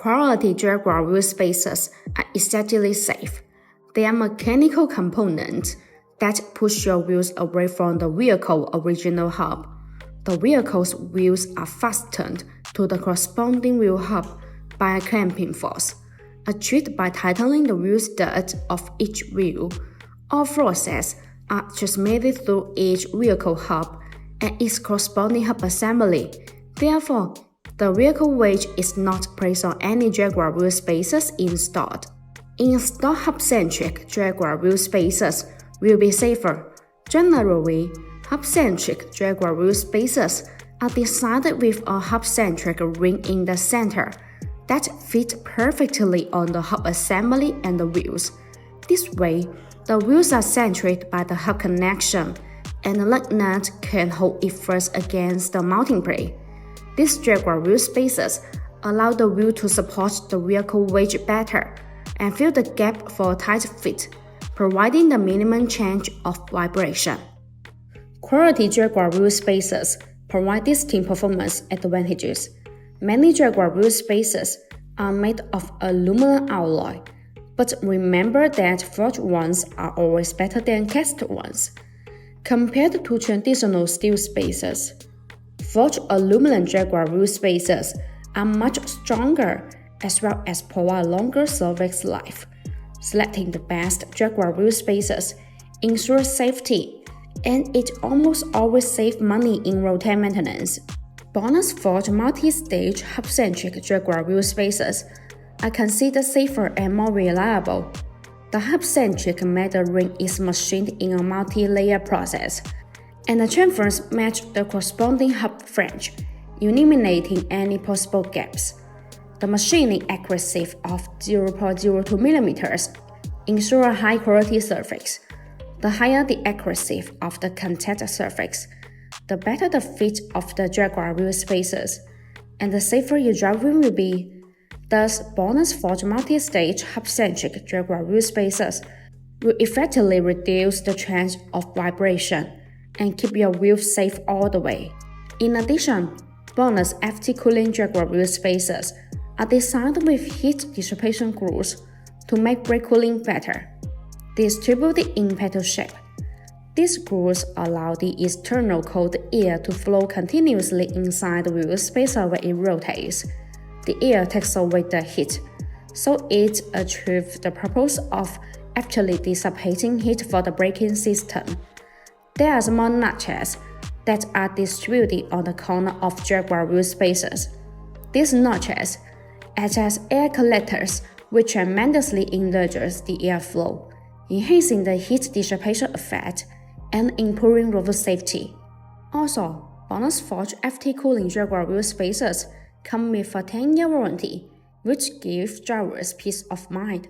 Quality Jaguar wheel spacers are aesthetically safe. They are mechanical components that push your wheels away from the vehicle's original hub. The vehicle's wheels are fastened to the corresponding wheel hub by a clamping force, achieved by tightening the wheel stud of each wheel. All forces are transmitted through each vehicle hub and its corresponding hub assembly. Therefore, the vehicle weight is not placed on any Jaguar wheel spacers installed. Installed hub-centric Jaguar wheel spacers will be safer. Generally, hub-centric Jaguar wheel spacers are designed with a hub-centric ring in the center that fit perfectly on the hub assembly and the wheels. This way, the wheels are centered by the hub connection, and the lug nut can hold it first against the mounting plate. These Jaguar wheel spacers allow the wheel to support the vehicle weight better and fill the gap for a tight fit, providing the minimum change of vibration. Quality Jaguar wheel spacers provide distinct performance advantages. Many Jaguar wheel spacers are made of aluminum alloy, but remember that forged ones are always better than cast ones. Compared to traditional steel spacers, forged aluminum Jaguar wheel spacers are much stronger as well as provide longer service life. Selecting the best Jaguar wheel spacers ensures safety, and it almost always saves money in routine maintenance. BONOSS forged multi-stage hub-centric Jaguar wheel spacers are considered safer and more reliable. The hub-centric metal ring is machined in a multi-layer process, and the chamfers match the corresponding hub flange, eliminating any possible gaps. The machining accuracy of 0.02 mm ensures a high-quality surface. The higher the accuracy of the contact surface, the better the fit of the Jaguar wheel spacers, and the safer your driving will be. Thus, BONOSS forged multi-stage hub-centric Jaguar wheel spacers will effectively reduce the chance of vibration and keep your wheels safe all the way. In addition, BONOSS FT cooling Jaguar wheel spacers are designed with heat dissipation grooves to make brake cooling better, distributed in petal shape. These grooves allow the external cold air to flow continuously inside the wheel spacer when it rotates. The air takes away the heat, so it achieves the purpose of actually dissipating heat for the braking system. There are small notches that are distributed on the corner of Jaguar wheel spacers. These notches act as air collectors, which tremendously enlarges the airflow, enhancing the heat dissipation effect and improving road safety. Also, BONOSS forged FT cooling Jaguar wheel spacers come with a 10-year warranty, which gives drivers peace of mind.